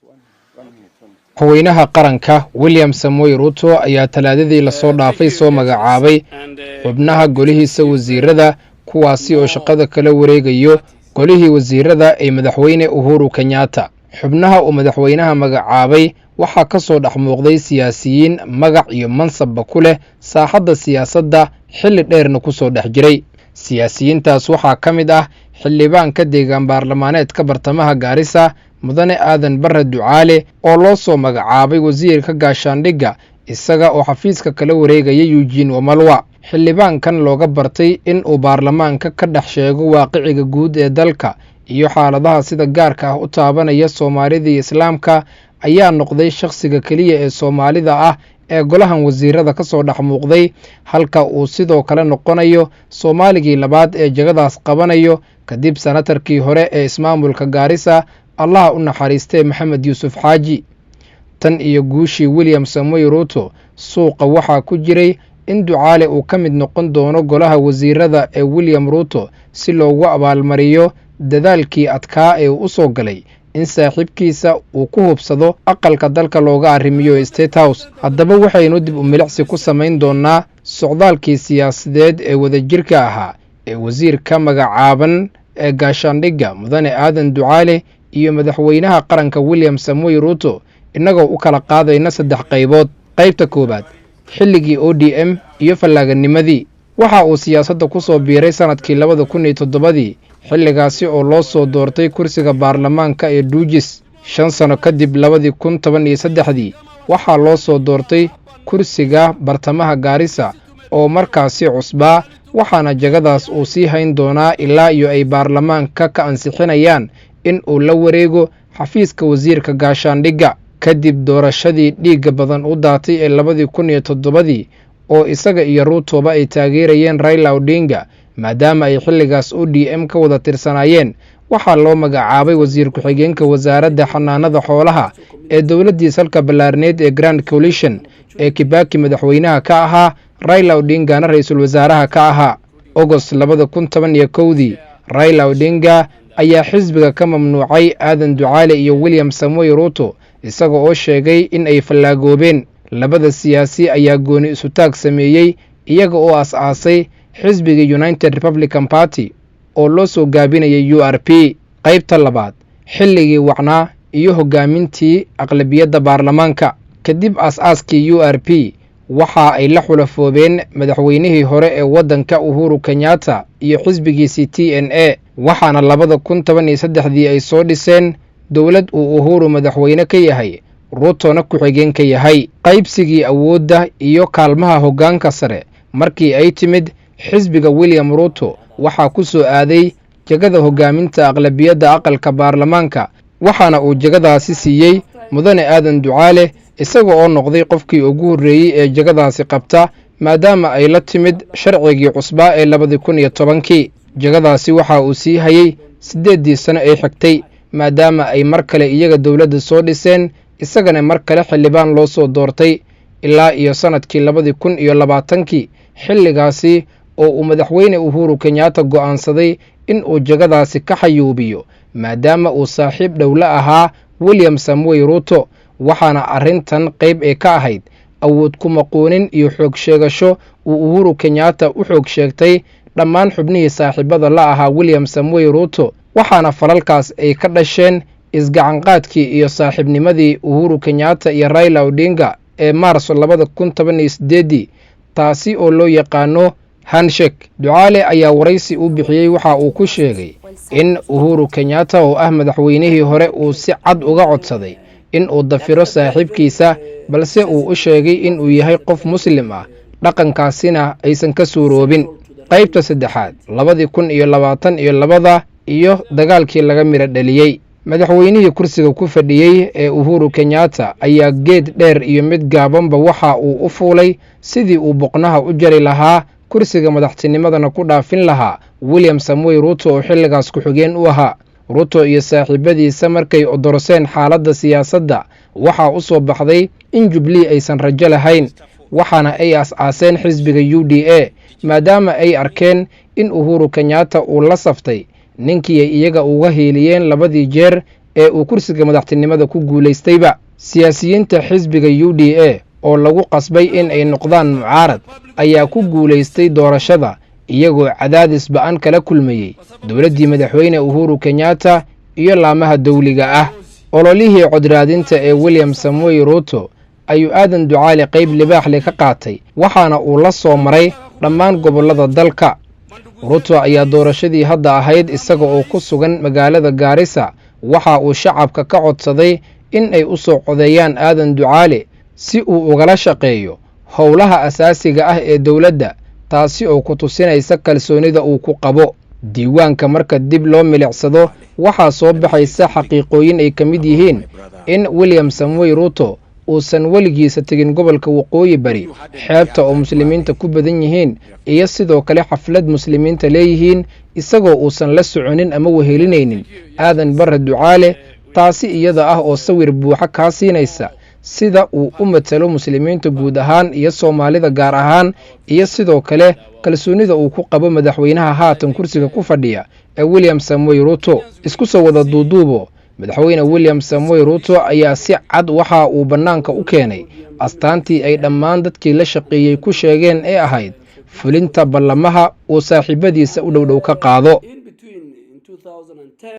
madaxweynaha qaranka William Samoei Ruto ayaa talaadadii la soo dhaafay soo magacaabay xubnaha golihiisa wasiirada kuwaasi oo shaqada kala wareegayo golihii wasiirada ee madaxweyne Uhuru Kenyatta. xubnaha uu madaxweynaha magacaabay waxaa ka soo dhex muuqday siyaasiyiin magac iyo mansabba ku leh saaxadda siyaasadda xilli dheerna ku soo dhex jiray. siyaasiyiintaas waxaa ka mid ah xildhibaanka deegaan baarlamaaneedka bartamaha Gaarisa mudane Aadan Barre Ducaale oo loo soo magacaabay wasiirka gaashaandhigga isaga oo xafiiska kala wareegaya Eugene Wamalwa. xildhibaankan looga bartay in uu baarlamaanka ka dhex sheego waaqiciga guud ee dalka iyo xaaladaha sida gaarka ah u taabanaya Soomaalida iyo Islaamka ayaa noqday shakhsiga kaliya ee Soomaalida ah ee golahan wasiirada ka soo dhex muuqday, halka uu sidoo kale noqonayo Soomaaligii labaad ee jagadaas qabanayo kadib sanatarkii hore ee ismaamulka Gaarisa Allah u naxariistay Maxamed Yuusuf Xaaji. tan iyo guushii William Samoei Ruto suuqa waxaa ku jiray in Ducaale uu ka mid noqon doono golaha wasiirada ee William Ruto si loogu abaalmariyo dadaalkii adkaa ee uu soo galay in saaxiibkiisa uu ku hubsado aqalka dalka looga arrimiyo State House. haddaba waxaynu dib u milicsi ku samayn doonaa socdaalkii siyaasadeed ee wadajirka ahaa ee wasiirka magacaaban ee gaashaandhigga mudane Aadan Ducaale iyo madaxweynaha qaranka William Samoei Ruto inagoo u kala qaadayna saddex qaybood. qaybta koobaad xilligii ODM iyo fallaaganimadii. waxa uu siyaasadda ku soo biiray sanadkii 2007 xilligaasi oo loo soo doortay kursiga baarlamaanka ee Duujis. 5 sano kadib 2013 waxaa loo soo doortay kursiga bartamaha Gaarisa oo markaasi cusbaa, waxaana jagadaas uu sii hayn doonaa ilaa iyo ay baarlamaanka ka ansixinayaan in uu la wareego xafiiska wasiirka gaashaandhigga. kadib doorashadii dhiigga badan u daatay ee 2007 oo isaga iyo Rutoba ay taageerayeen Raila Odinga maadaama ay xilligaas ODM ka wada tirsanaayeen, waxaa loo magacaabay wasiir ku-xigeenka wasaaradda xanaanada xoolaha ee dowladdii salka ballaarneed ee Grand Coalition ee Kibaki madaxweynaha ka ahaa, Raila Odingana ra'iisul wasaaraha ka ahaa. August 2011 Raila Odinga ayaa xisbiga ka mamnuucay Aadan Ducaale iyo William Samoei Ruto isaga oo sheegay in ay fallaagoobeen. labada siyaasi ayaa gooni isu taag sameeyey iyaga oo aas-aasay xisbiga United Republican Party oo loo soo gaabinayay URP. qaybta labaad xilligii wacnaa iyo hogaamintii aqlabiyadda baarlamaanka. kadib aas-aaskii URP waxa ay la xulafoobeen madaxweynihii hore ee waddanka Uhuru Kenyatta iyo xisbigiisii TNA, waxaana 2013 ay soo dhiseen dowlad uu Uhuru madaxweyne ka yahay, Rutona ku-xigeen ka yahay. qaybsigii awoodda iyo kaalmaha hoggaanka sare markii ay timid xisbiga William Ruto waxaa ku soo aaday jagada hogaaminta aqlabiyadda aqalka baarlamaanka, waxaana uu jagadaasi siiyey mudane Aadan Ducaale isaga oo noqday qofkii ugu horreeyey ee jagadaasi qabta maadaama ay la timid sharcigii cusbaa ee 2010. jagadaasi waxa uu sii hayay 8 sano ay xigtay maadaama ay mar kale iyaga dowladda soo dhiseen, isagana mar kale xildhibaan loo soo doortay ilaa iyo sanadkii 2020 xilligaasi oo uu madaxweyne Uhuru Kenyatta go'aansaday in uu jagadaasi ka xayuubiyo maadaama uu saaxiib dhowla ahaa William Samoei Ruto, waxaana arrintan qayb ee ka ahayd awood ku maqoonin iyo xoog sheegasho uu Uhuru Kenyatta u xoog sheegtay dhammaan xubnihii saaxiibada la ahaa William Samoei Ruto, waxaana falalkaas ay ka dhasheen isgacanqaadkii iyo saaxiibnimadii Uhuru Kenyatta iyo Raila Odinga ee Maarso 2018 taasi oo loo yaqaano handshake. Ducaale ayaa waraysi u bixiyey waxa uu ku sheegay in Uhuru Kenyatta oo ah madaxweynihii hore uu si cad uga codsaday in uu dafiro saaxiibkiisa, balse uu u sheegay in uu yahay qof muslim ah, dhaqankaasina aysan ka suuroobin. qaybta saddexaad 2022 iyo dagaalkii laga mira dhaliyey. madaxweynihii kursiga ku fadhiyey ee Uhuru Kenyatta ayaa geed dheer iyo mid gaabanba waxa uu u fuulay sidii uu boqnaha u jari lahaa kursiga madaxtinimadana ku dhaafin lahaa William Samoei Ruto oo xilligaas ku-xigeen u ahaa. Ruto iyo saaxiibadiisa markay odorseen xaaladda siyaasadda waxaa u soo baxday in Jubilee aysan rajo lahayn, waxaana ay aas-aaseen xisbiga UDA maadaama ay arkeen in Uhuru Kenyatta uu la saftay ninkii ay iyaga uga heeliyeen 2 jeer ee uu kursiga madaxtinimada ku guulaystayba. siyaasiyiinta xisbiga UDA oo lagu qasbay in ay noqdaan mucaarad ayaa ku guulaystay doorashada iyagoo cadaadis ba'an kala kulmayay dowladdii madaxweyne Uhuru Kenyatta iyo laamaha dawliga ah. ololihii codraadinta ee William Samoei Ruto ayuu Aadan Ducaale qayb libaax leh ka qaatay, waxaana uu la soo maray dhammaan gobollada dalka. Ruto ayaa doorashadii hadda ahayd isaga oo ku sugan magaalada Garissa waxa uu shacabka ka codsaday in ay u soo codeeyaan Aadan Ducaale si uu ugala shaqeeyo howlaha asaasiga ah ee dawladda, taasi oo ku tusinaysa kalsoonida uu ku qabo. diiwaanka marka dib loo milicsado waxaa soo baxaysa xaqiiqooyin ay ka mid yihiin in William Samoei Ruto uusan weligiisa tegin gobolka waqooyi bari, xeebta oo muslimiinta ku badan yihiin, iyo sidoo kale xaflad muslimiinta leeyihiin isagoo uusan la soconin ama wehelinaynin Aadan Barre Ducaale. taasi iyada ah oo sawir buuxa ka siinaysa sida uu u matalo muslimiinta guud ahaan iyo Soomaalida gaar ahaan, iyo sidoo kale kalsoonida uu ku qabo madaxweynaha haatan kursiga ku fadhiya ee William Samoei Ruto. isku soo wada duuduubo, madaxweyne William Samoei Ruto ayaa si cad waxa uu banaanka u keenay astaantii ay dhammaan dadkii la shaqeeyay ku sheegeen ee ahayd fulinta ballamaha uu saaxiibadiisa u dhow ka qaado.